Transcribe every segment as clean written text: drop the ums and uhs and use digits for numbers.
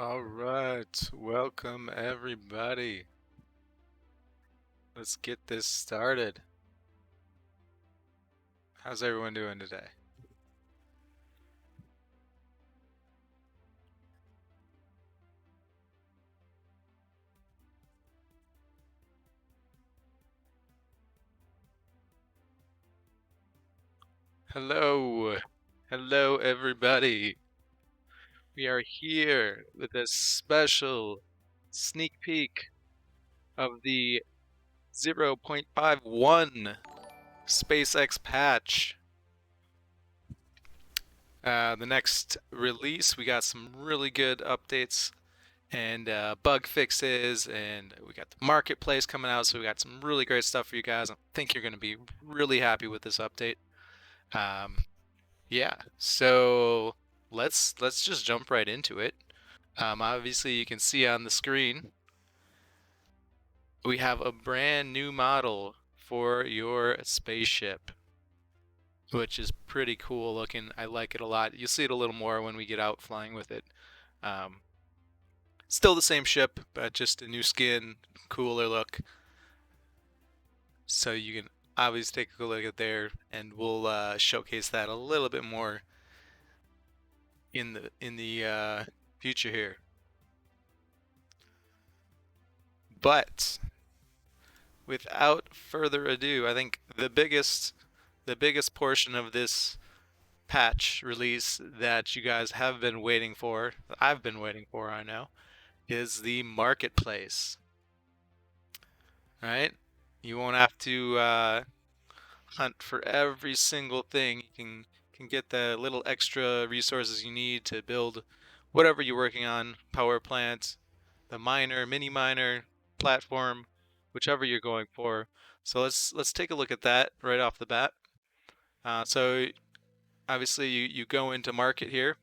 All right, welcome everybody. Let's get this started. How's everyone doing today? Hello, hello everybody. We are here with a special sneak peek of the 0.51 SpaceX patch. The next release, we got some really good updates and bug fixes, and we got the marketplace coming out, so we got some really great stuff for you guys. I think you're going to be really happy with this update. Um, yeah, so let's just jump right into it. Obviously, you can see on the screen we have a brand new model for your spaceship, which is pretty cool looking. I like it a lot. You'll see it a little more when we get out flying with it. Um, Still the same ship, but just a new skin, cooler look. So you can obviously take a look at there, and we'll showcase that a little bit more in the future here. But without further ado, I think the biggest portion of this patch release that you guys have been waiting for, that I've been waiting for, I know, is the marketplace. Right? You won't have to hunt for every single thing. You can get the little extra resources you need to build whatever you're working on, power plant, the miner, mini miner, platform, whichever you're going for. So let's take a look at that right off the bat. So obviously you go into market here,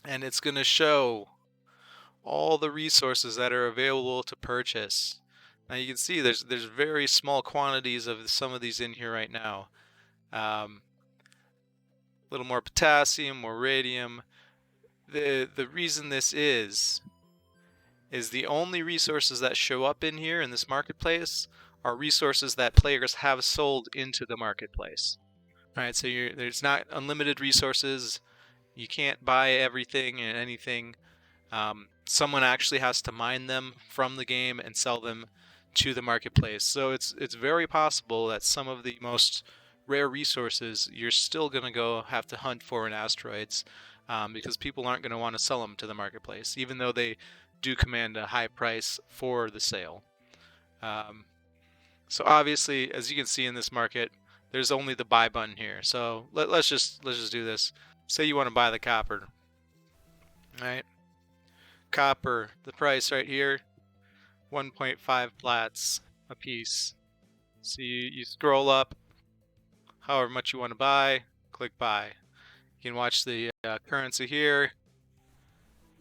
and it's going to show all the resources that are available to purchase. Now you can see there's very small quantities of some of these in here right now. Um, a little more potassium, more radium. The reason this is the only resources that show up in here in this marketplace are resources that players have sold into the marketplace. All right, so there's not unlimited resources. You can't buy everything and anything. Someone actually has to mine them from the game and sell them to the marketplace. So it's very possible that some of the most rare resources you're still going to go have to hunt for in asteroids, because people aren't going to want to sell them to the marketplace, even though they do command a high price for the sale. Um, so obviously, as you can see in this market, there's only the buy button here. So let's just do this. Say you want to buy the copper, all right? Copper, the price right here, 1.5 plats a piece. So you scroll up, however much you want to buy, click buy. You can watch the currency here,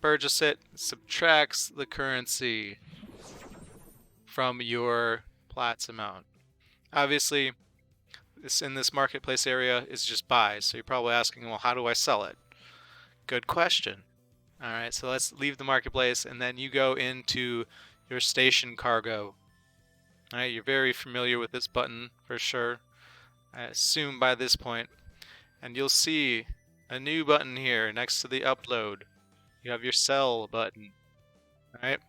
purchase it, subtracts the currency from your plats amount. Obviously, this in this marketplace area is just buy, so you're probably asking, well, how do I sell it? Good question. All right, so let's leave the marketplace, and then you go into your station cargo. All right, you're very familiar with this button for sure, I assume by this point. And you'll see a new button here next to the upload. You have your sell button. All right.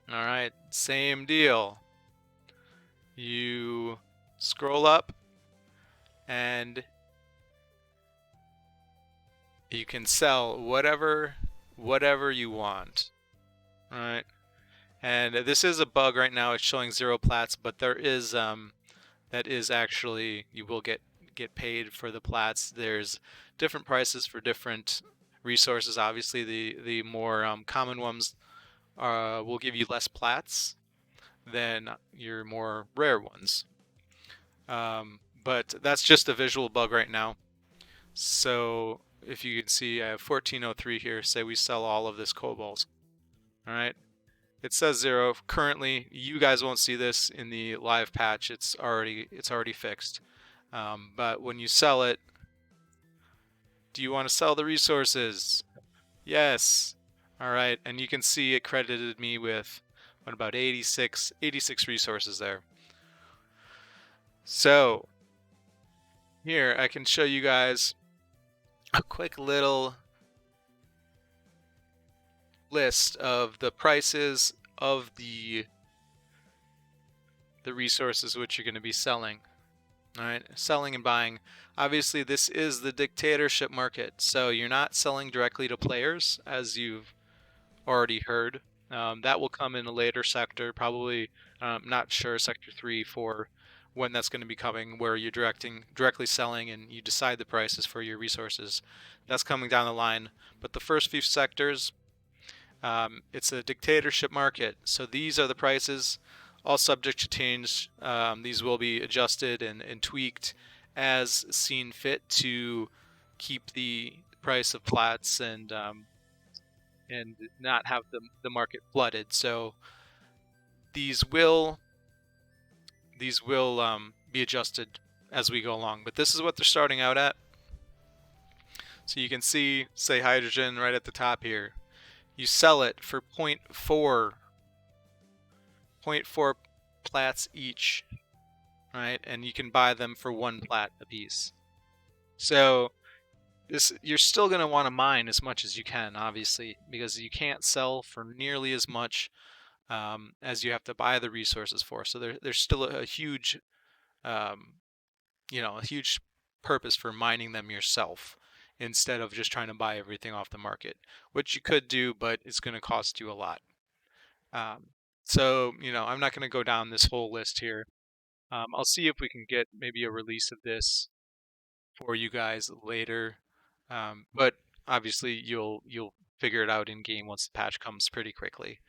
All right, same deal. You scroll up and you can sell whatever you want. All right. And this is a bug right now. It's showing 0 plats, but there is that is actually, you will get paid for the plats. There's different prices for different resources. Obviously, the more common ones will give you less plats than your more rare ones. But that's just a visual bug right now. So if you can see, I have 1403 here. Say we sell all of this cobalt. All right. It says 0. Currently, you guys won't see this in the live patch. It's already fixed. But when you sell it, do you want to sell the resources? Yes. All right, and you can see it credited me with what about 86 resources there. So here I can show you guys a quick little list of the prices of the resources which you're going to be selling. All right, selling and buying. Obviously, this is the dictatorship market, so you're not selling directly to players, as you've already heard. That will come in a later sector, probably. Not sure sector 3, 4, when that's going to be coming, where you're directly selling and you decide the prices for your resources. That's coming down the line. But the first few sectors, it's a dictatorship market, so these are the prices, all subject to change. These will be adjusted and tweaked as seen fit to keep the price of plats and not have the market flooded. So these will be adjusted as we go along. But this is what they're starting out at. So you can see, say hydrogen right at the top here. You sell it for zero point 0.4 plats each, right? And you can buy them for 1 plat apiece. So this, you're still going to want to mine as much as you can, obviously, because you can't sell for nearly as much as you have to buy the resources for. So there's still a huge, um, a huge purpose for mining them yourself instead of just trying to buy everything off the market, which you could do, but it's going to cost you a lot. So, I'm not going to go down this whole list here. I'll see if we can get maybe a release of this for you guys later. But obviously you'll figure it out in game once the patch comes pretty quickly.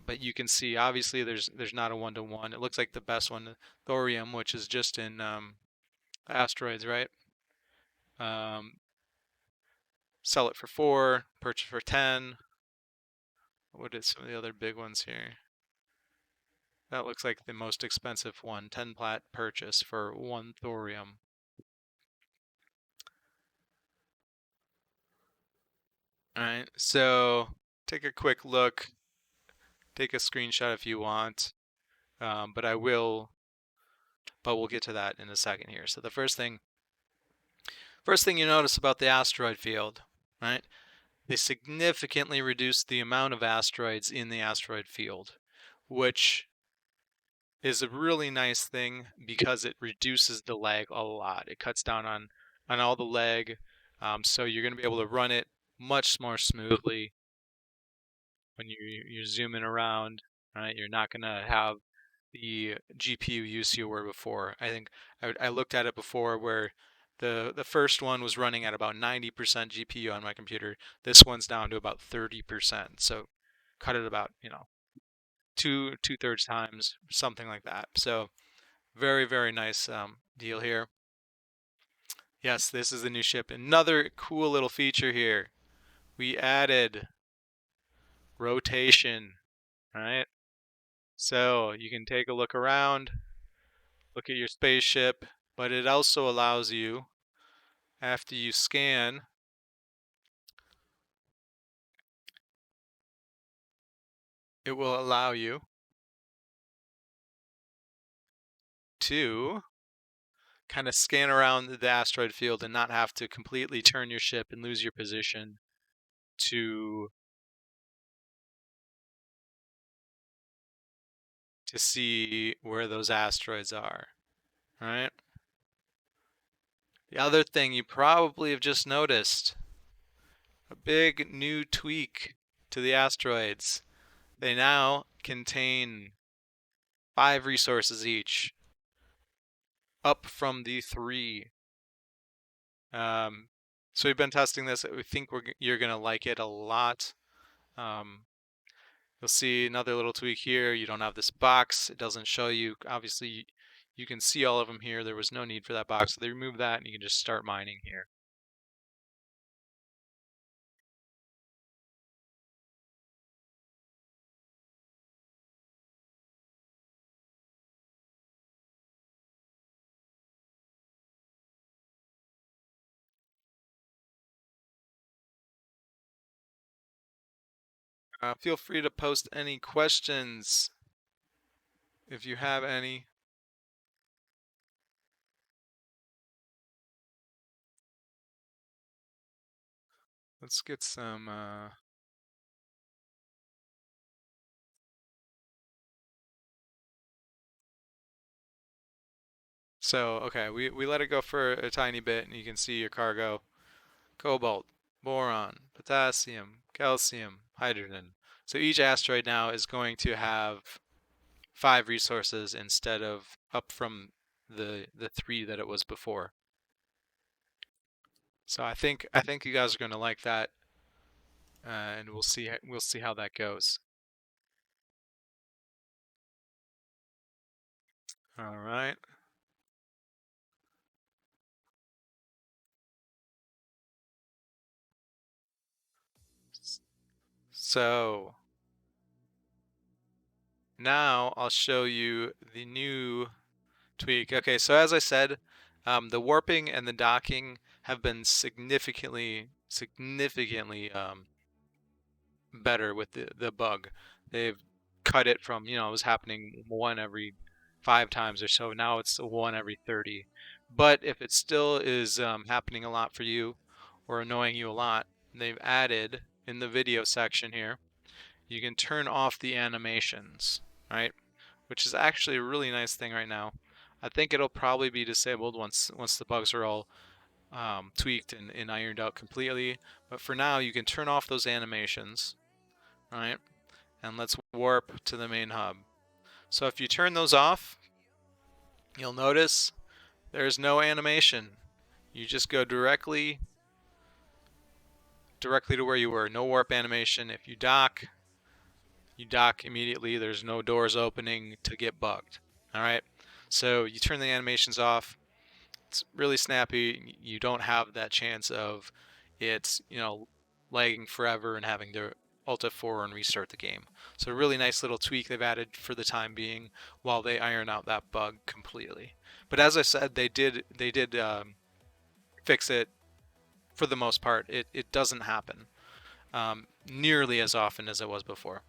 But you can see obviously there's not a one-to-one. It looks like the best one, thorium, which is just in asteroids, right? Um, Sell it for 4, purchase for 10. What is some of the other big ones here? That looks like the most expensive one, 10 plat purchase for 1 thorium. All right, so take a quick look, take a screenshot if you want, but we'll get to that in a second here. So the first thing you notice about the asteroid field, right? They significantly reduced the amount of asteroids in the asteroid field, which is a really nice thing because it reduces the lag a lot. It cuts down on all the lag, so you're going to be able to run it much more smoothly when you're zooming around. Right, you're not going to have the GPU use you were before. I think I looked at it before where the first one was running at about 90% GPU on my computer. This one's down to about 30%. So cut it about, two-thirds times, something like that. So very, very nice deal here. Yes, this is the new ship. Another cool little feature here. We added rotation, right? So you can take a look around, look at your spaceship, but it also allows you, after you scan, it will allow you to kind of scan around the asteroid field and not have to completely turn your ship and lose your position to see where those asteroids are, right? The other thing you probably have just noticed, a big new tweak to the asteroids. They now contain 5 resources each, up from the 3. Um, so we've been testing this. We think you're gonna like it a lot. Um, you'll see another little tweak here. You don't have this box. It doesn't show you. Obviously, you can see all of them here. There was no need for that box. So they removed that, and you can just start mining here. Feel free to post any questions if you have any. Let's get some. So, okay, we let it go for a tiny bit, and you can see your cargo: cobalt, boron, potassium, calcium, hydrogen. So each asteroid now is going to have 5 resources instead of up from the 3 that it was before. So I think you guys are going to like that, and we'll see how that goes. All right. So now I'll show you the new tweak. Okay, so as I said, the warping and the docking have been significantly better with the bug. They've cut it from, it was happening one every 5 times or so. Now it's one every 30. But if it still is happening a lot for you or annoying you a lot, they've added in the video section here, you can turn off the animations, right? Which is actually a really nice thing right now. I think it'll probably be disabled once the bugs are all tweaked and ironed out completely. But for now, you can turn off those animations, right? And let's warp to the main hub. So if you turn those off, you'll notice there's no animation. You just go directly to where you were. No warp animation. If you dock, you dock immediately. There's no doors opening to get bugged. All right. So you turn the animations off. It's really snappy. You don't have that chance of it, lagging forever and having to Alt F4 and restart the game. So a really nice little tweak they've added for the time being while they iron out that bug completely. But as I said, they did fix it for the most part. It doesn't happen nearly as often as it was before.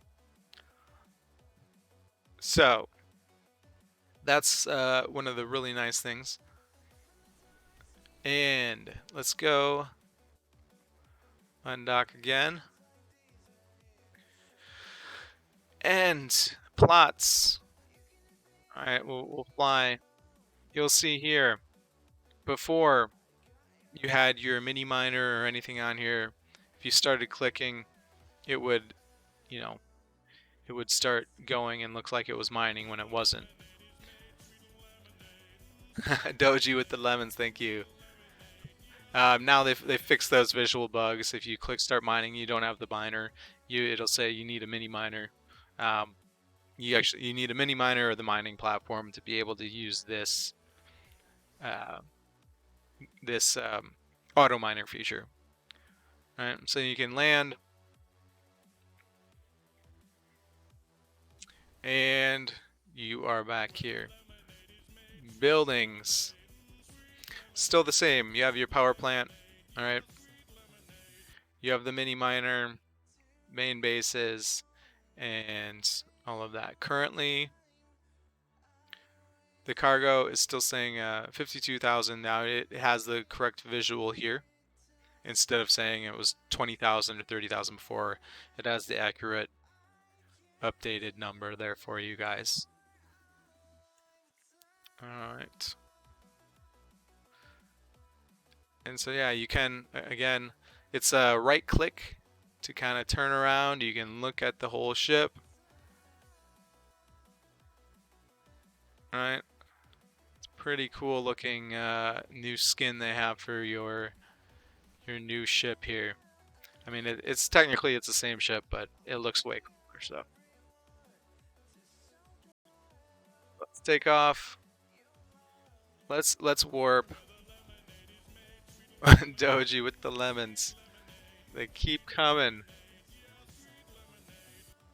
So that's one of the really nice things. And let's go undock again. And plots. All right, we'll fly. You'll see here, before you had your mini miner or anything on here, if you started clicking, it would, you know, it would start going and look like it was mining when it wasn't. Doji with the lemons, thank you. Now they've fixed those visual bugs. If you click start mining, you don't have the miner. It'll say you need a mini miner. Um, you need a mini miner or the mining platform to be able to use uh, this auto miner feature. All right, so you can land, and you are back here. Buildings, still the same. You have your power plant. All right, you have the mini miner, main bases, and all of that. Currently, the cargo is still saying 52,000. Now it has the correct visual here. Instead of saying it was 20,000 or 30,000 before, it has the accurate updated number there for you guys. All right. And so yeah, you can, again, it's a right click to kind of turn around. You can look at the whole ship. All right. It's pretty cool looking new skin they have for your new ship here. I mean, it's technically it's the same ship, but it looks way cooler. So let's take off. Let's warp. Doji with the lemons. They keep coming.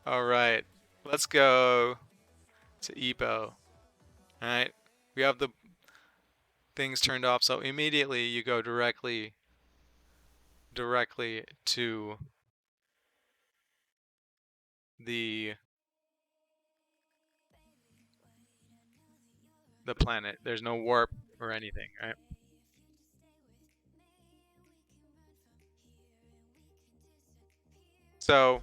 All right, let's go to Epo. All right, we have the things turned off, so immediately you go directly to the the planet. There's no warp or anything, right? So,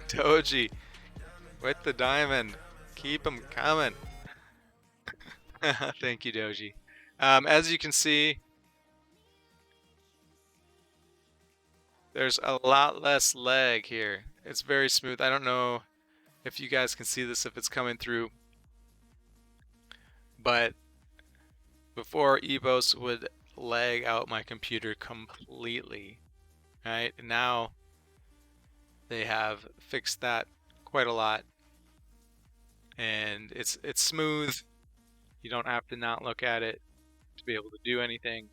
Doji, with the diamond, keep 'em coming. Thank you, Doji. As you can see, there's a lot less lag here. It's very smooth. I don't know if you guys can see this, if it's coming through, but before Evos would lag out my computer completely, right? Now they have fixed that quite a lot, and it's smooth. You don't have to not look at it to be able to do anything.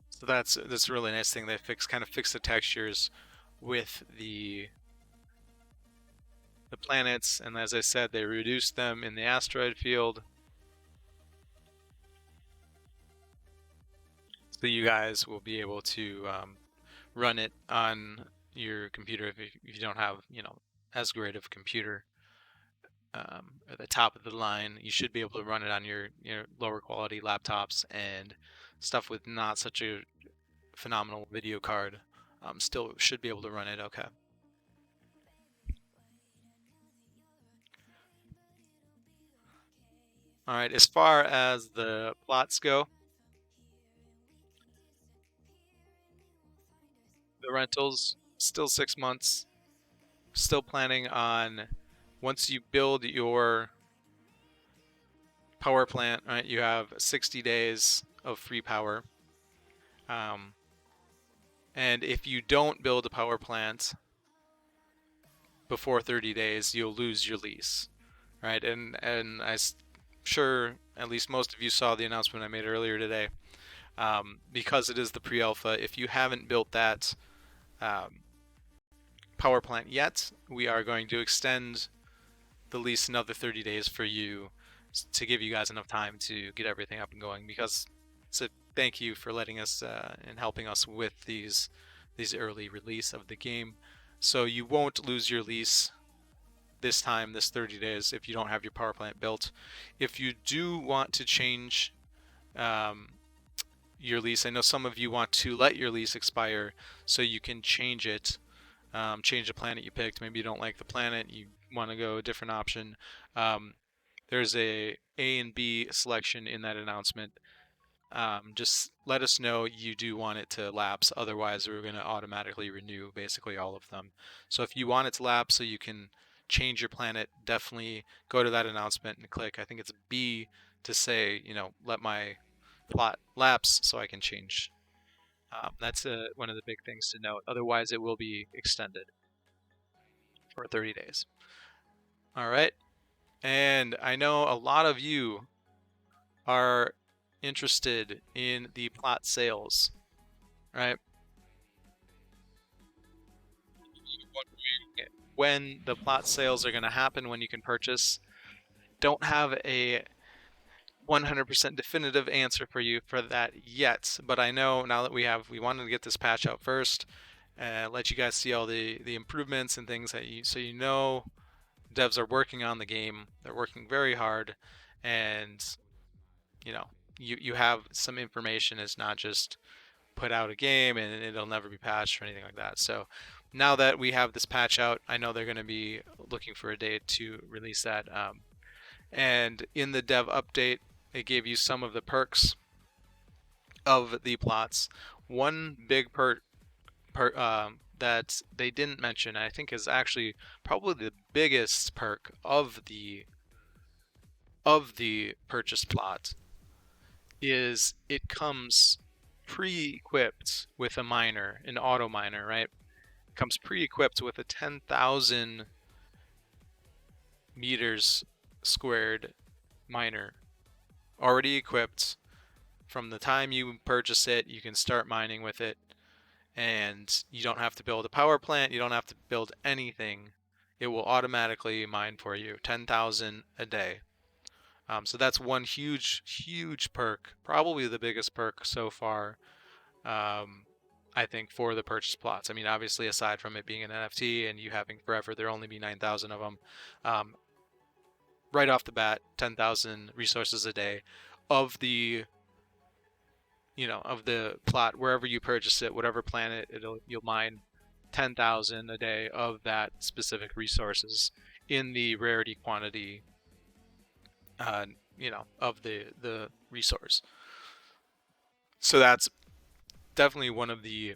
So that's a really nice thing. They kind of fix the textures with the planets, and as I said, they reduced them in the asteroid field, so you guys will be able to run it on your computer if you don't have, as great of a computer. At the top of the line, you should be able to run it on your lower quality laptops, and stuff with not such a phenomenal video card still should be able to run it okay. All right, as far as the plots go, the rentals still 6 months. Still planning on, once you build your power plant, right? You have 60 days of free power. Um, and if you don't build a power plant before 30 days, you'll lose your lease, right? And I'm sure at least most of you saw the announcement I made earlier today. Because it is the pre-alpha, if you haven't built that um, power plant yet, we are going to extend the lease another 30 days for you, to give you guys enough time to get everything up and going. Because so thank you for letting us and helping us with these early release of the game. So you won't lose your lease this time, this 30 days, if you don't have your power plant built. If you do want to change um, your lease, I know some of you want to let your lease expire so you can change it, change the planet you picked. Maybe you don't like the planet, you want to go a different option. Um, there's A and B selection in that announcement. Just let us know you do want it to lapse. Otherwise, we're going to automatically renew basically all of them. So if you want it to lapse so you can change your planet, definitely go to that announcement and click, I think it's B, to say, let my plot lapse so I can change. That's one of the big things to note. Otherwise, it will be extended for 30 days. All right. And I know a lot of you are interested in the plot sales, right? Wondering when the plot sales are going to happen, when you can purchase. Don't have a 100% definitive answer for you for that yet, but I know now that we wanted to get this patch out first, let you guys see all the improvements and things so devs are working on the game. They're working very hard, and you know you have some information. It's not just put out a game and it'll never be patched or anything like that. So now that we have this patch out, I know they're going to be looking for a date to release that. And in the dev update, it gave you some of the perks of the plots. One big that they didn't mention, I think, is actually probably the biggest perk of the purchase plot, is it comes pre-equipped with a miner, an auto miner, right? It comes pre-equipped with a 10,000 meters squared miner, already equipped. From the time you purchase it, you can start mining with it, and you don't have to build a power plant. You don't have to build anything. It will automatically mine for you, 10,000 a day. So that's one huge, huge perk, probably the biggest perk so far, um, I think, for the purchase plots. I mean, obviously, aside from it being an NFT and you having forever, there only be 9,000 of them. Um, right off the bat, 10,000 resources a day of the of the plot wherever you purchase it, whatever planet you'll mine 10,000 a day of that specific resources in the rarity quantity, uh, of the resource. So that's definitely one of the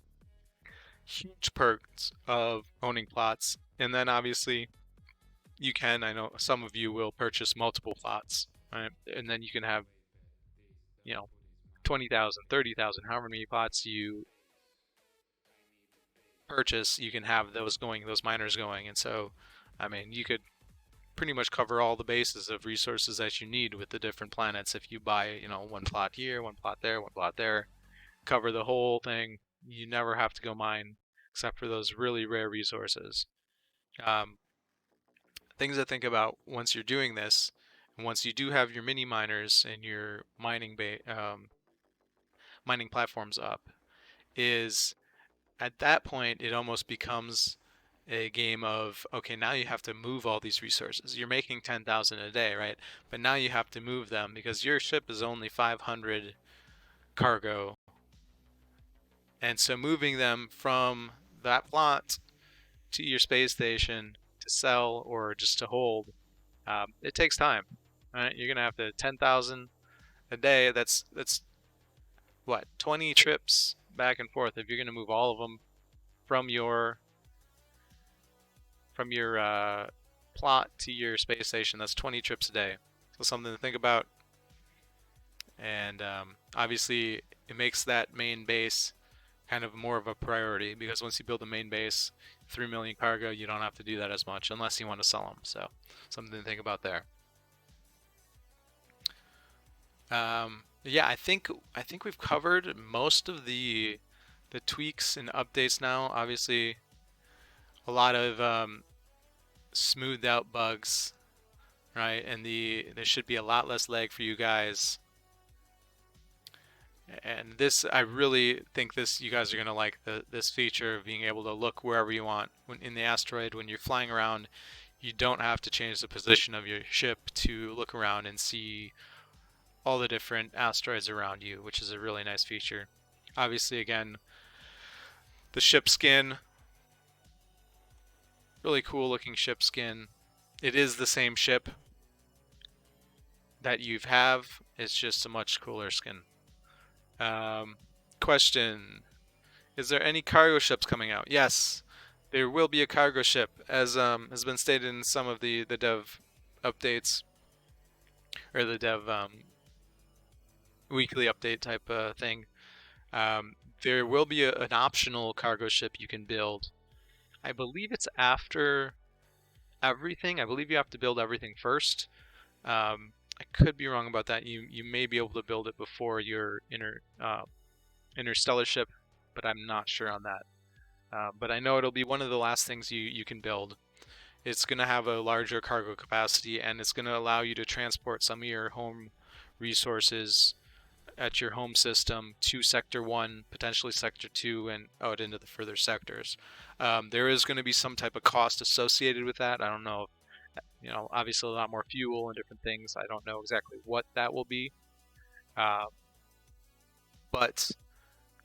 huge perks of owning plots. And then obviously I know some of you will purchase multiple plots, right? And then you can have, you know, 20,000, 30,000, however many plots you purchase, you can have those miners going. And so, I mean, you could pretty much cover all the bases of resources that you need with the different planets if you buy, one plot here, one plot there, one plot there, cover the whole thing. You never have to go mine except for those really rare resources. Um, Things to think about once you're doing this, and once you do have your mini miners and your mining platforms up, is at that point it almost becomes a game of, okay, now you have to move all these resources. You're making 10,000 a day, right? But now you have to move them because your ship is only 500 cargo. And so moving them from that plot to your space station to sell or just to hold, it takes time. Right? You're gonna have to 10,000 a day. That's what, 20 trips back and forth if you're gonna move all of them from your plot to your space station. That's 20 trips a day. So something to think about. And obviously, it makes that main base kind of more of a priority because once you build a main base, 3 million cargo, you don't have to do that as much unless you want to sell them. So something to think about there. Yeah, I think we've covered most of the tweaks and updates now. Obviously, a lot of smoothed out bugs, right? And there should be a lot less lag for you guys. And this, I really think this, you guys are gonna like this feature of being able to look wherever you want in the asteroid when you're flying around. You don't have to change the position of your ship to look around and see all the different asteroids around you, which is a really nice feature. Obviously, again, the ship skin, really cool looking ship skin. It is the same ship that you have. It's just a much cooler skin. Um, Question: is there any cargo ships coming out? Yes, there will be a cargo ship, as has been stated in some of the dev updates or the dev weekly update type thing. Um, there will be an optional cargo ship you can build. I believe it's after everything. I believe you have to build everything first. I could be wrong about that. You may be able to build it before your interstellar ship, but I'm not sure on that. But I know it'll be one of the last things you can build. It's going to have a larger cargo capacity, and it's going to allow you to transport some of your home resources at your home system to Sector 1, potentially Sector 2, and out into the further sectors. There is going to be some type of cost associated with that. I don't know. Obviously a lot more fuel and different things. I don't know exactly what that will be, uh, but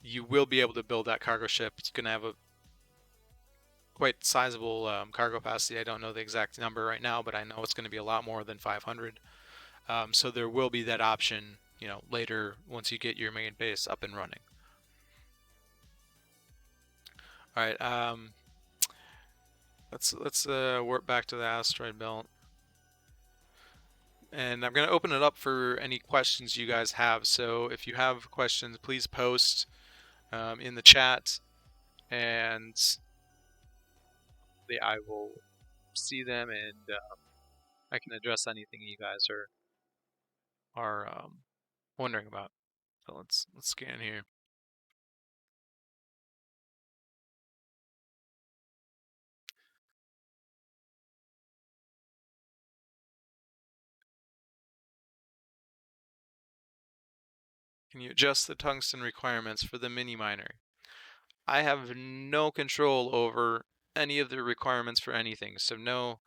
you will be able to build that cargo ship. It's going to have a quite sizable cargo capacity. I don't know the exact number right now, but I know it's going to be a lot more than 500. So there will be that option, later once you get your main base up and running. All right, let's warp back to the asteroid belt, and I'm going to open it up for any questions you guys have. So if you have questions, please post in the chat, and I will see them, and I can address anything you guys are wondering about. So let's scan here. Can you adjust the tungsten requirements for the mini miner? I have no control over any of the requirements for anything, so no,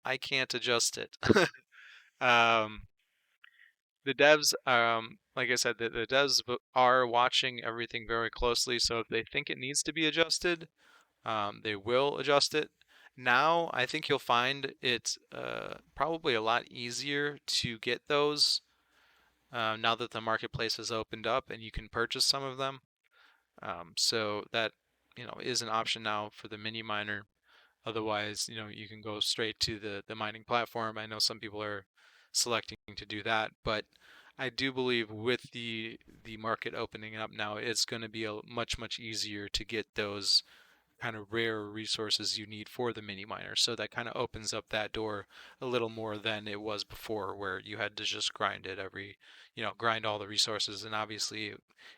I can't adjust it. um, the devs, like I said, the devs are watching everything very closely. So if they think it needs to be adjusted, they will adjust it. Now, I think you'll find it's probably a lot easier to get those now that the marketplace has opened up and you can purchase some of them. So that is an option now for the mini miner. Otherwise, you can go straight to the mining platform. I know some people are selecting to do that, but I do believe with the market opening up now, it's going to be a much easier to get those kind of rare resources you need for the mini miner. So that kind of opens up that door a little more than it was before, where you had to just grind it grind all the resources. And obviously,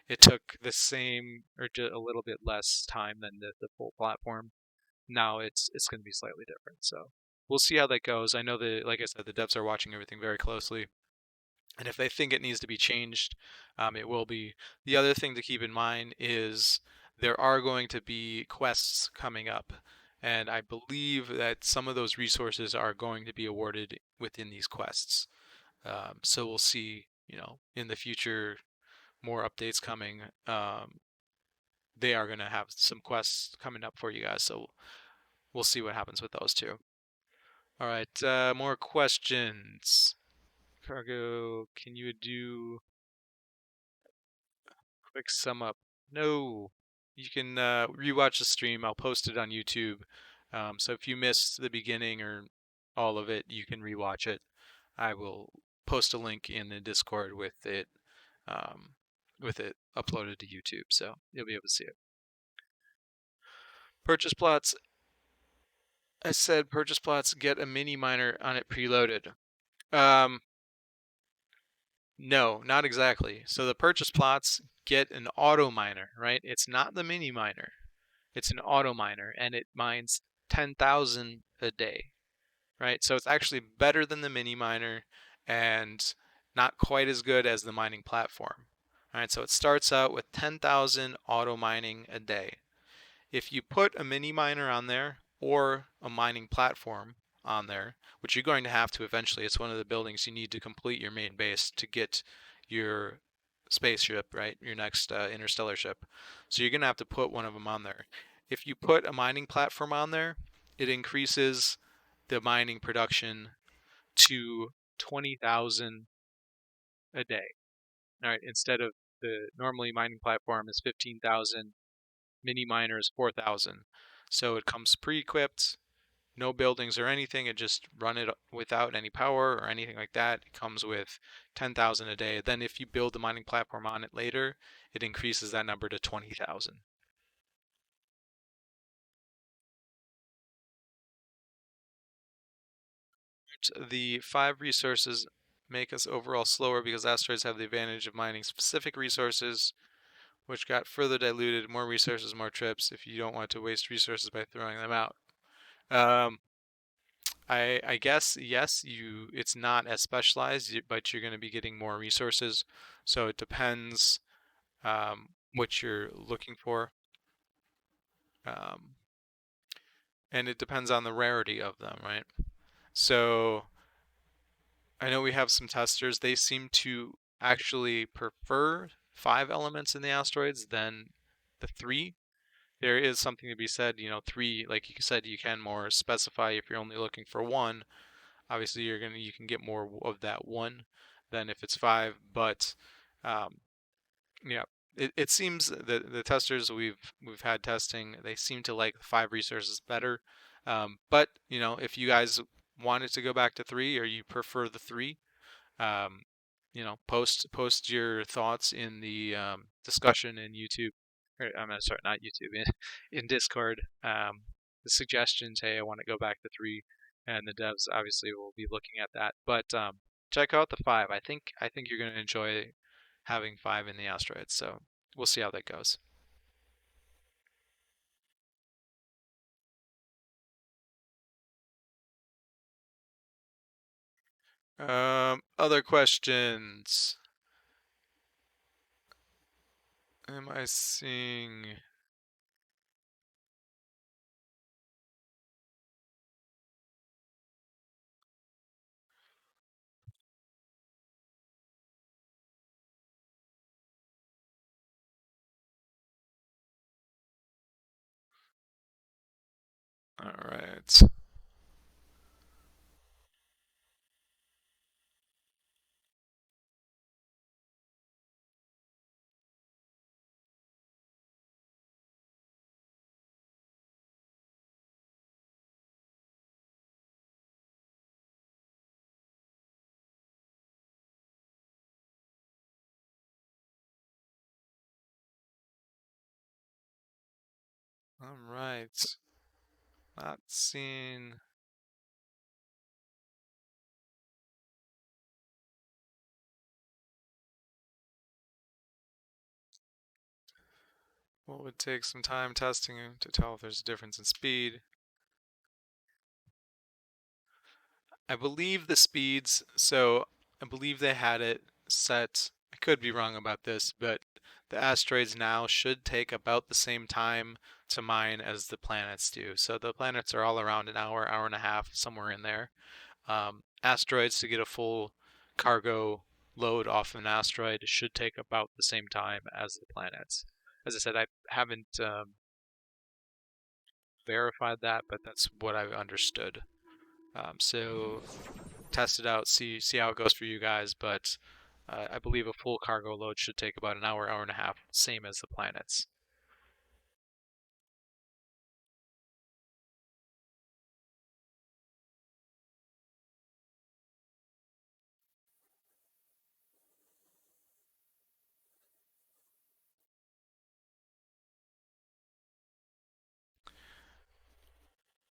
it took the same or just a little bit less time than the full platform. Now it's going to be slightly different. So we'll see how that goes. I know that, like I said, the devs are watching everything very closely. And if they think it needs to be changed, it will be. The other thing to keep in mind is there are going to be quests coming up. And I believe that some of those resources are going to be awarded within these quests. So we'll see, in the future, more updates coming. They are going to have some quests coming up for you guys. So we'll see what happens with those too. All right, more questions. Cargo, can you do quick sum up? No. You can rewatch the stream. I'll post it on YouTube. So if you missed the beginning or all of it, you can rewatch it. I will post a link in the Discord um, with it uploaded to YouTube, so you'll be able to see it. Purchase plots. I said purchase plots get a mini miner on it preloaded. Um, no, not exactly. So the purchase plots get an auto miner, right? It's not the mini miner. It's an auto miner and it mines 10,000 a day, right? So it's actually better than the mini miner and not quite as good as the mining platform. All right, so it starts out with 10,000 auto mining a day. If you put a mini miner on there or a mining platform on there, which you're going to have to eventually, it's one of the buildings you need to complete your main base to get your spaceship, right? Your next interstellar ship. So you're going to have to put one of them on there. If you put a mining platform on there, it increases the mining production to 20,000 a day. All right, instead of the normally mining platform is 15,000, mini miner is 4,000. So it comes pre-equipped, no buildings or anything. It just run it without any power or anything like that. It comes with 10,000 a day. Then if you build the mining platform on it later, it increases that number to 20,000. The 5 resources make us overall slower because asteroids have the advantage of mining specific resources, which got further diluted. More resources, more trips. If you don't want to waste resources by throwing them out. Um, I guess yes, it's not as specialized, but you're going to be getting more resources. So it depends what you're looking for, um, and it depends on the rarity of them, right? So I know we have some testers. They seem to actually prefer 5 elements in the asteroids than the 3. There is something to be said, 3, like you said, you can more specify if you're only looking for one. Obviously, you can get more of that one than if it's 5. But um, yeah, it seems that the testers we've had testing, they seem to like 5 resources better. But if you guys wanted to go back to 3 or you prefer the 3, um, post your thoughts in the discussion in YouTube. Or, I'm sorry, not YouTube, in Discord. The suggestions, hey, I want to go back to 3, and the devs obviously will be looking at that. But check out the 5. I think you're going to enjoy having 5 in the asteroids. So we'll see how that goes. Other questions? Am I seeing? All right. All right. Not seeing. What would take some time testing to tell if there's a difference in speed? I believe the speeds, so I believe they had it set. I could be wrong about this, but the asteroids now should take about the same time to mine as the planets do. So the planets are all around an hour, hour and a half, somewhere in there. Asteroids to get a full cargo load off an asteroid should take about the same time as the planets. As I said, I haven't verified that, but that's what I've understood. So test it out, see how it goes for you guys. But I believe a full cargo load should take about an hour, hour and a half, same as the planets.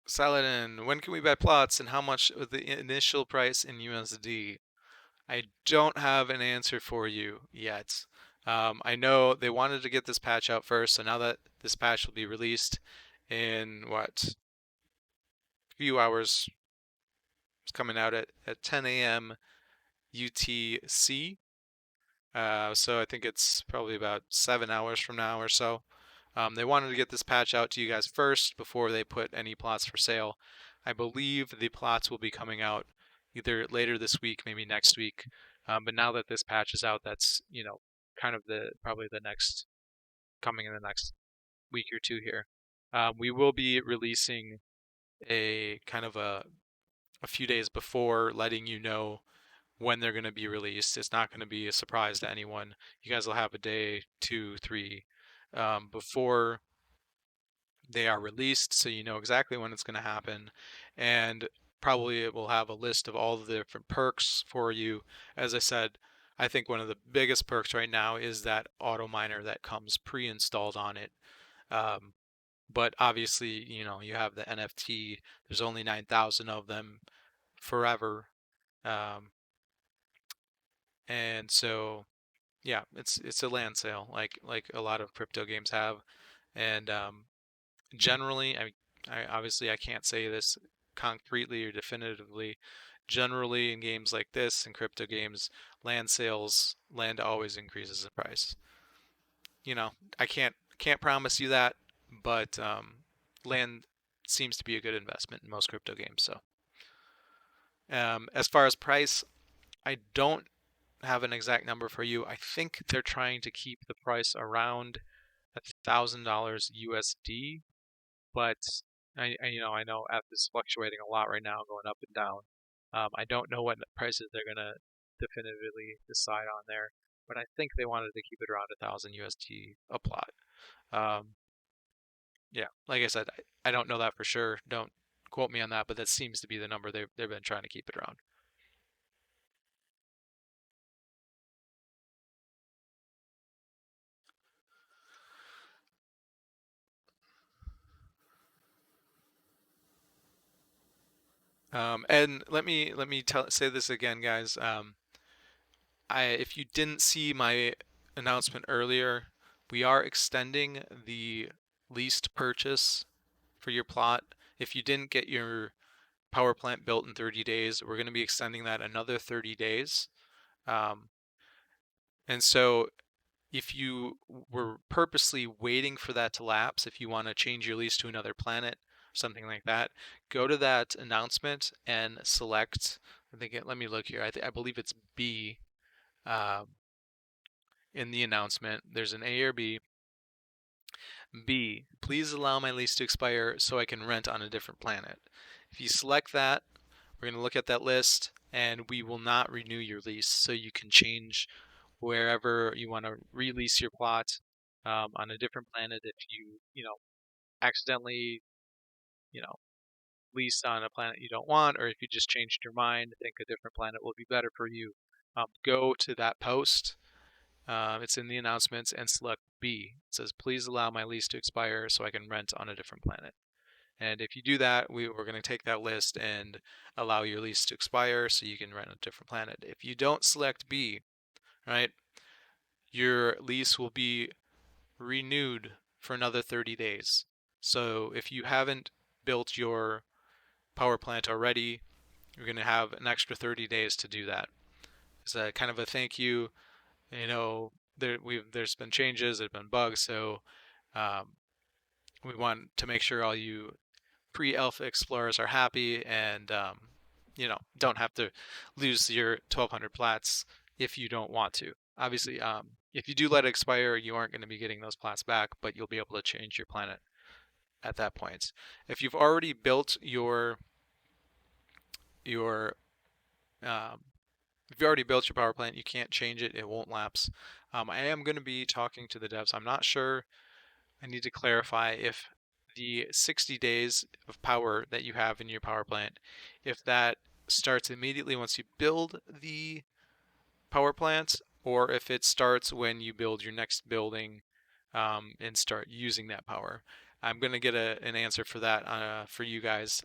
Saladin, when can we buy plots and how much of the initial price in USD? I don't have an answer for you yet. I know they wanted to get this patch out first, so now that this patch will be released in what, a few hours, it's coming out at 10 a.m. UTC. So I think it's probably about 7 hours from now or so. They wanted to get this patch out to you guys first before they put any plots for sale. I believe the plots will be coming out either later this week, maybe next week. But now that this patch is out, that's kind of the probably the next coming in the next week or two here. We will be releasing a kind of a few days before, letting you know when they're going to be released. It's not going to be a surprise to anyone. You guys will have a day, two, three, before they are released, so you know exactly when it's going to happen. And probably it will have a list of all the different perks for you. As I said, I think one of the biggest perks right now is that auto miner that comes pre-installed on it. Um, but obviously, you have the NFT. There's only 9,000 of them forever. Um, and so yeah, it's a land sale like a lot of crypto games have, and generally, I obviously I can't say this concretely or definitively. Generally, in games like this and crypto games, land always increases in price. I can't promise you that, but land seems to be a good investment in most crypto games. So, as far as price, I don't have an exact number for you. I think they're trying to keep the price around $1,000 USD, but I know F is fluctuating a lot right now, going up and down. I don't know what prices they're gonna definitively decide on there, but I think they wanted to keep it around 1,000 USD a plot. Um, yeah, like I said, I don't know that for sure. Don't quote me on that, but that seems to be the number they've been trying to keep it around. And let me say this again, guys. If you didn't see my announcement earlier, we are extending the leased purchase for your plot. If you didn't get your power plant built in 30 days, we're going to be extending that another 30 days. Um, and so if you were purposely waiting for that to lapse, if you want to change your lease to another planet, something like that, go to that announcement and select. I think let me look here. I believe it's B uh, in the announcement. There's an A or B. B, please allow my lease to expire so I can rent on a different planet. If you select that, we're going to look at that list and we will not renew your lease. So you can change wherever you want to release your plot on a different planet if you accidentally, you know, lease on a planet you don't want, or if you just changed your mind, think a different planet will be better for you. Go to that post. It's in the announcements and select B. It says, please allow my lease to expire so I can rent on a different planet. And if you do that, we're going to take that list and allow your lease to expire so you can rent on a different planet. If you don't select B, right, your lease will be renewed for another 30 days. So if you haven't built your power plant already, you're going to have an extra 30 days to do that. It's a kind of a thank you. There's been changes, there's been bugs, so um, we want to make sure all you pre-alpha explorers are happy and don't have to lose your 1200 plats if you don't want to. Obviously, if you do let it expire, you aren't going to be getting those plats back, but you'll be able to change your planet at that point. If you've already built your um, if you already built your power plant, you can't change it. It won't lapse. I am going to be talking to the devs. I'm not sure. I need to clarify if the 60 days of power that you have in your power plant, if that starts immediately once you build the power plant, or if it starts when you build your next building and start using that power. I'm going to get an answer for that for you guys.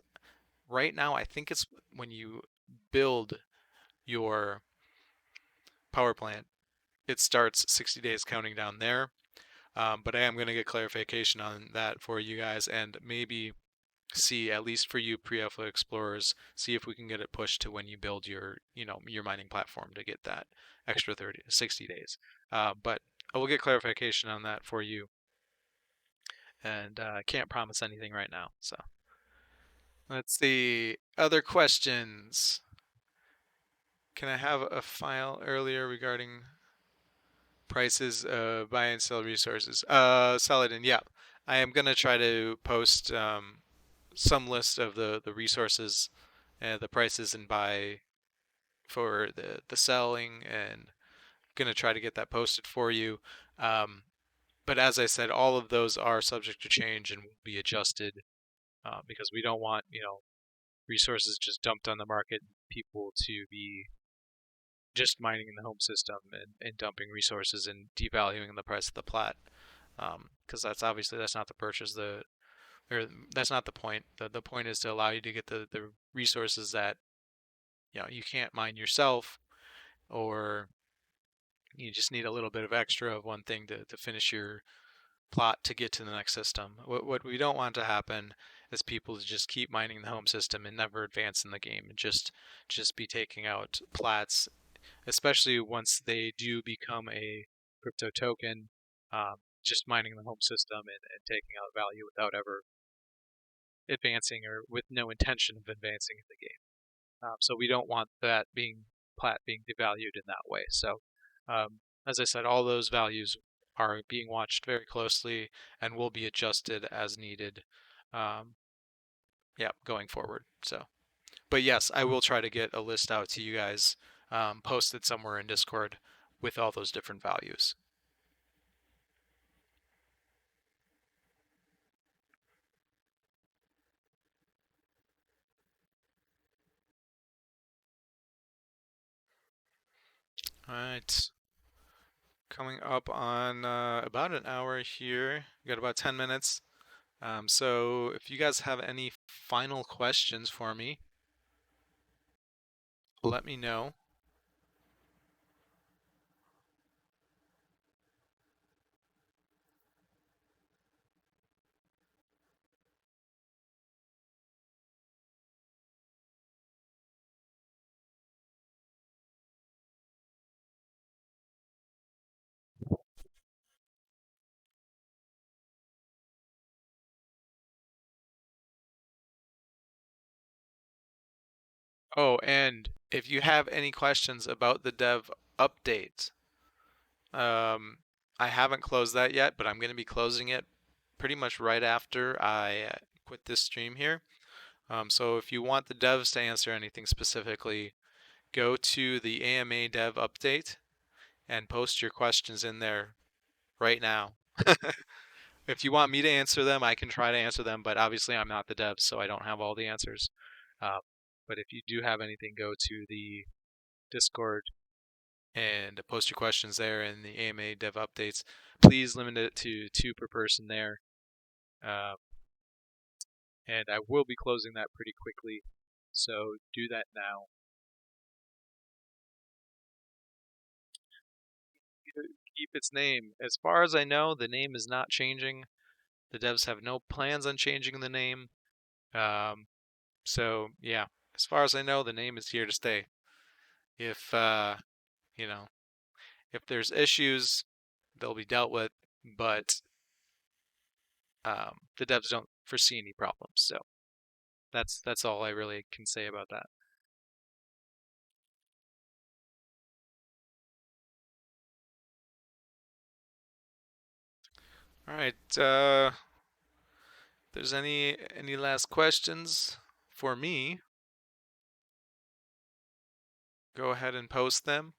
Right now, I think it's when you build your power plant, it starts 60 days counting down there. But I am going to get clarification on that for you guys and maybe see, at least for you pre-alpha explorers, see if we can get it pushed to when you build your mining platform to get that extra 60 days. But I will get clarification on that for you, and I can't promise anything right now. So let's see. Other questions? Can I have a file earlier regarding prices, buy and sell resources? Saladin, yeah. I am gonna try to post some list of the resources and the prices and buy for the selling, and gonna try to get that posted for you. Um, but as I said, all of those are subject to change and will be adjusted because we don't want resources just dumped on the market, people to be just mining in the home system and dumping resources and devaluing the price of the plat. Because that's not the purchase. Or that's not the point. The point is to allow you to get the resources that you can't mine yourself, or you just need a little bit of extra of one thing to finish your plot to get to the next system. What we don't want to happen is people to just keep mining the home system and never advance in the game and just be taking out plats, especially once they do become a crypto token, just mining the home system and taking out value without ever advancing or with no intention of advancing in the game. So we don't want that plat being devalued in that way. So as I said, all those values are being watched very closely and will be adjusted as needed. Um, yeah, going forward. So, but yes, I will try to get a list out to you guys, posted somewhere in Discord with all those different values. All right. Coming up on about an hour here. We got about 10 minutes. So if you guys have any final questions for me, let me know. Oh, and if you have any questions about the dev update, um, I haven't closed that yet, but I'm going to be closing it pretty much right after I quit this stream here. So if you want the devs to answer anything specifically, go to the AMA dev update and post your questions in there right now. If you want me to answer them, I can try to answer them, but obviously I'm not the dev, so I don't have all the answers. Uh, but if you do have anything, go to the Discord and post your questions there in the AMA dev updates. Please limit it to two per person there. Uh, and I will be closing that pretty quickly, so do that now. Keep its name. As far as I know, the name is not changing. The devs have no plans on changing the name. Um, so yeah, as far as I know, the name is here to stay. If you know, if there's issues, they'll be dealt with, but the devs don't foresee any problems. So that's all I really can say about that. All right. If there's any last questions for me, go ahead and post them.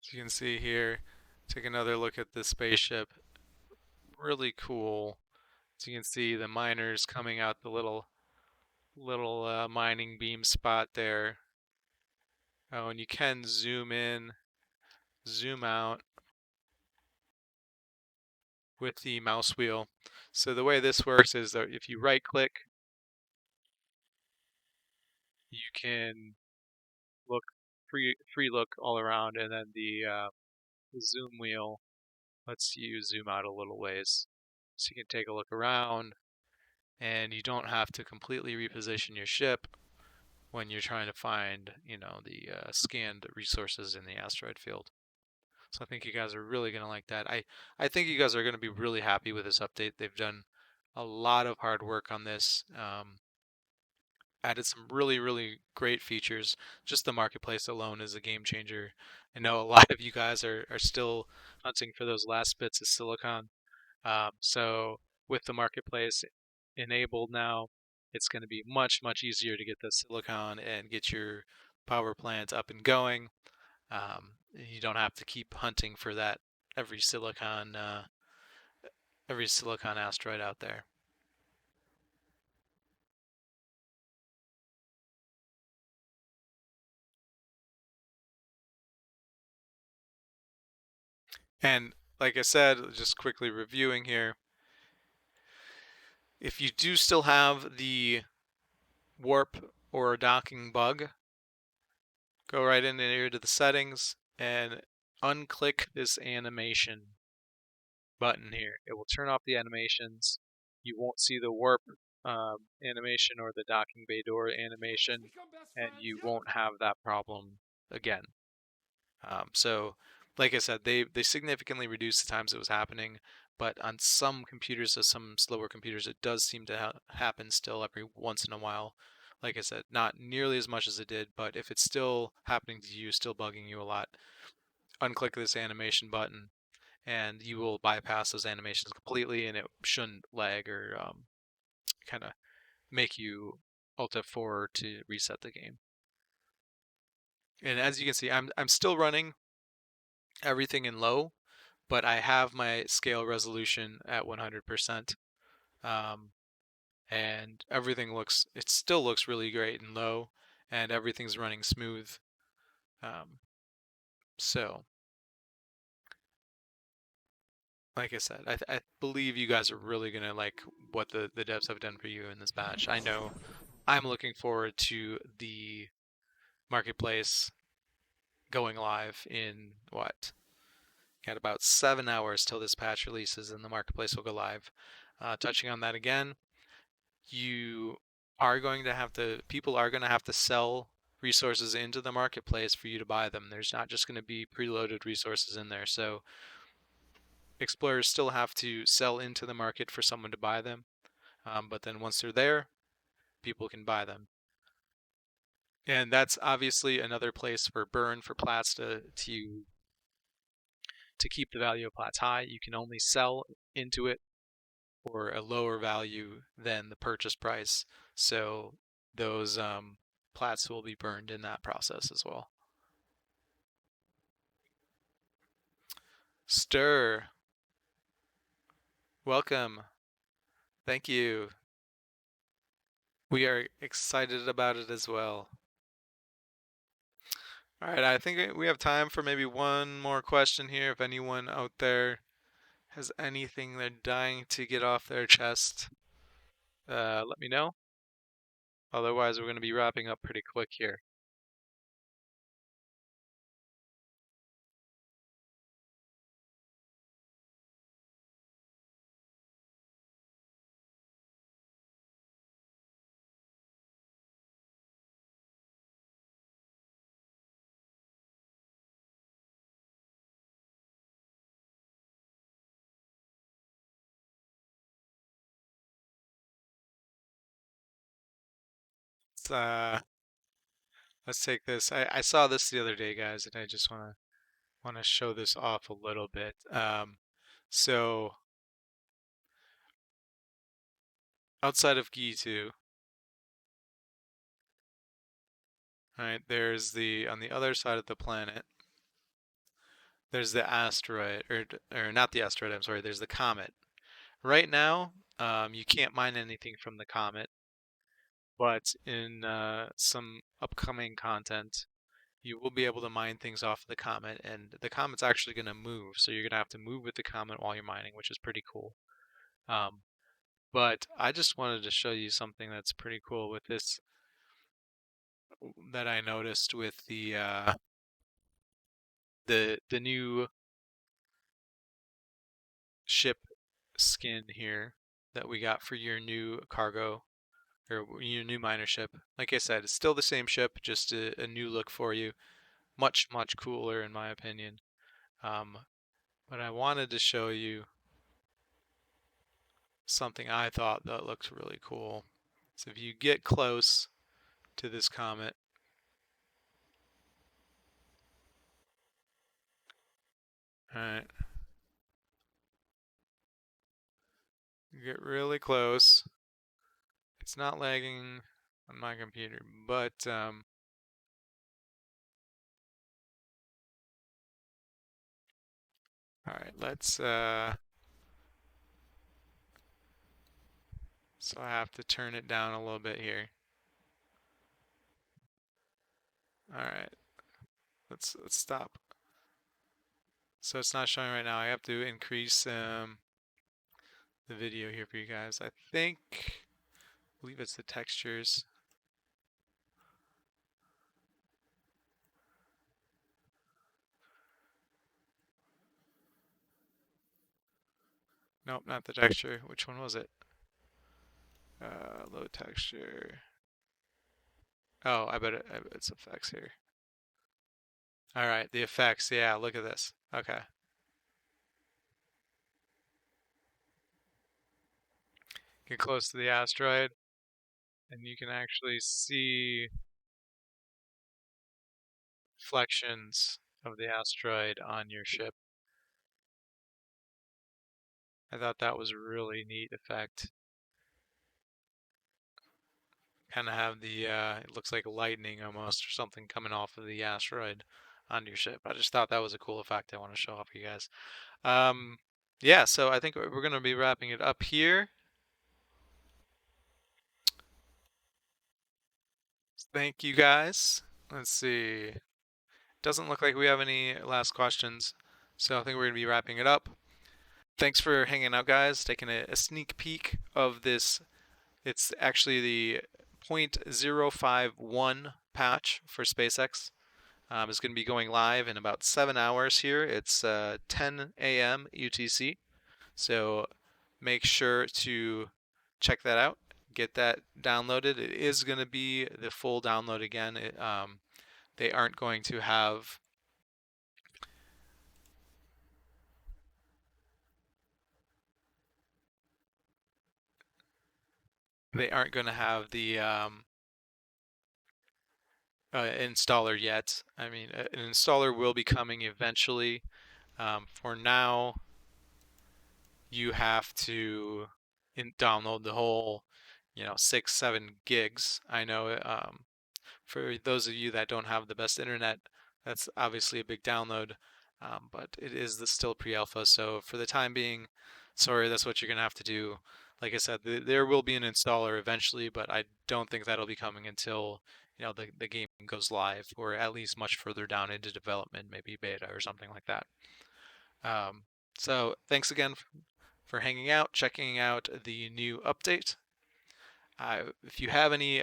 As you can see here, take another look at this spaceship. Really cool. As you can see, the miners coming out the little mining beam spot there. Oh, and you can zoom in, zoom out with the mouse wheel. So the way this works is that if you right click, you can look free look all around, and then the zoom wheel lets you zoom out a little ways. So you can take a look around, and you don't have to completely reposition your ship when you're trying to find, the scanned resources in the asteroid field. So I think you guys are really going to like that. I think you guys are going to be really happy with this update. They've done a lot of hard work on this. Added some really great features. Just the marketplace alone is a game changer. I know a lot of you guys are still hunting for those last bits of silicon. So with the marketplace enabled now, it's going to be much easier to get the silicon and get your power plant up and going. You don't have to keep hunting for that every silicon uh, every silicon asteroid out there. And like I said, just quickly reviewing here, if you do still have the warp or docking bug, go right in here to the settings and unclick this animation button here. It will turn off the animations. You won't see the warp animation or the docking bay door animation, and you won't have that problem again. So, like I said, they significantly reduced the times it was happening, but on some computers, some slower computers, it does seem to happen still every once in a while. Like I said, not nearly as much as it did, but if it's still happening to you, still bugging you a lot, unclick this animation button, and you will bypass those animations completely, and it shouldn't lag or kind of make you Alt F4 to reset the game. And as you can see, I'm still running everything in low, but I have my scale resolution at 100%. Um, and it still looks really great in low, and everything's running smooth. Um, so, like I said, I believe you guys are really gonna like what the devs have done for you in this batch. I know I'm looking forward to the marketplace going live in what? Got about 7 hours till this patch releases, and the marketplace will go live. Touching on that again, you are going to have to people are going to have to sell resources into the marketplace for you to buy them. There's not just going to be preloaded resources in there. So explorers still have to sell into the market for someone to buy them. But then once they're there, people can buy them. And that's obviously another place for burn for plats to keep the value of plats high. You can only sell into it for a lower value than the purchase price. So those plats will be burned in that process as well. Stir, welcome. Thank you. We are excited about it as well. All right, I think we have time for maybe one more question here. If anyone out there has anything they're dying to get off their chest, let me know. Otherwise, we're going to be wrapping up pretty quick here. Let's, uh, let's take this. I saw this the other day, guys, and I just want to show this off a little bit. So outside of Gitu, right, there's on the other side of the planet, there's the asteroid, or not the asteroid, I'm sorry, there's the comet. Right now, you can't mine anything from the comet, but in some upcoming content, you will be able to mine things off the comet, and the comet's actually going to move, so you're going to have to move with the comet while you're mining, which is pretty cool. Um, but I just wanted to show you something that's pretty cool with this that I noticed with the new ship skin here that we got for your new cargo or your new miner ship. Like I said, it's still the same ship, just a new look for you. Much, much cooler in my opinion. Um, but I wanted to show you something I thought that looks really cool. So if you get close to this comet, alright, get really close. It's not lagging on my computer, but alright, let's so I have to turn it down a little bit here. Alright, let's stop. So it's not showing right now. I have to increase the video here for you guys. I believe it's the textures. Nope, not the texture. Which one was it? Load texture. Oh, I bet it's effects here. All right, the effects. Yeah, look at this. Okay. Get close to the asteroid, and you can actually see reflections of the asteroid on your ship. I thought that was a really neat effect. Kind of have it looks like lightning almost or something coming off of the asteroid on your ship. I just thought that was a cool effect I want to show off for you guys. Um, yeah, so I think we're going to be wrapping it up here. Thank you guys. Let's see. Doesn't look like we have any last questions, so I think we're going to be wrapping it up. Thanks for hanging out, guys, taking a sneak peek of this. It's actually the 0.051 patch for SpaceX. It's going to be going live in about 7 hours here. It's 10 a.m. UTC. So make sure to check that out. Get that downloaded. It is going to be the full download again. They aren't going to have they aren't going to have the installer yet. I mean, an installer will be coming eventually. For now, you have to download the whole, 6, 7 gigs. I know for those of you that don't have the best internet, that's obviously a big download, but it is still pre-alpha. So for the time being, sorry, that's what you're gonna have to do. Like I said, there will be an installer eventually, but I don't think that'll be coming until the game goes live, or at least much further down into development, maybe beta or something like that. Um, so thanks again for hanging out, checking out the new update. If you have any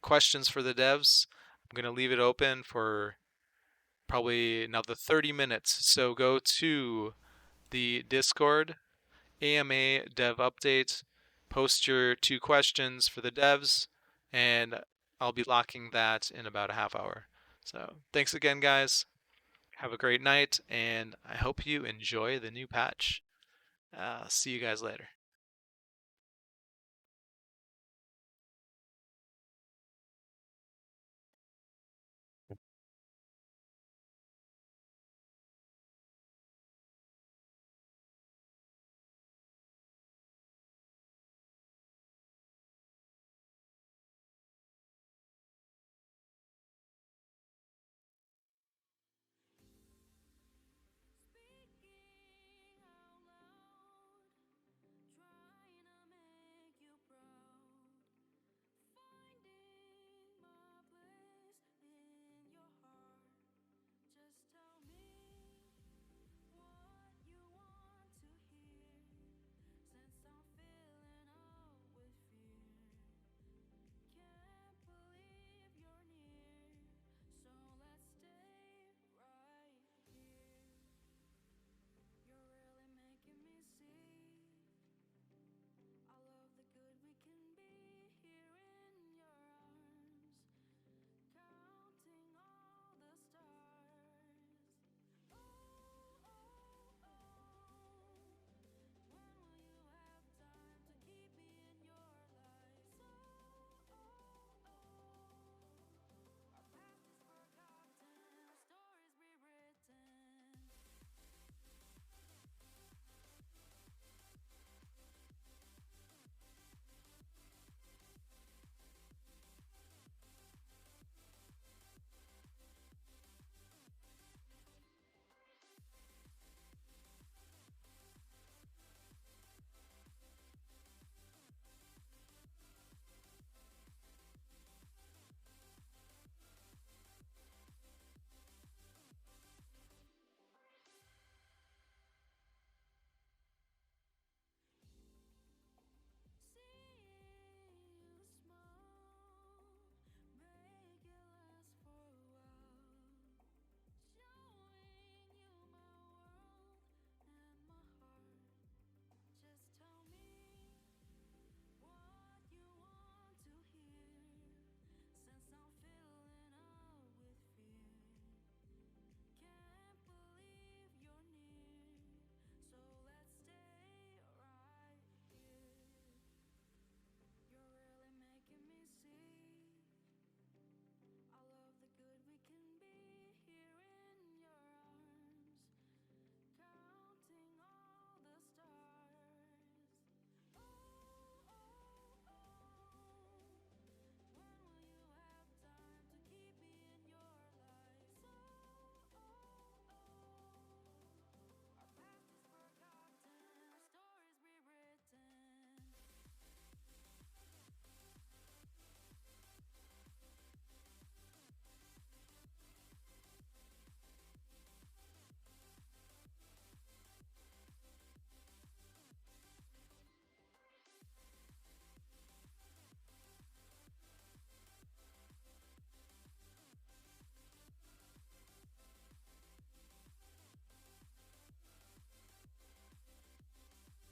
questions for the devs, I'm going to leave it open for probably another 30 minutes. So go to the Discord, AMA Dev Update, post your 2 questions for the devs, and I'll be locking that in about a half hour. So thanks again, guys. Have a great night, and I hope you enjoy the new patch. See you guys later.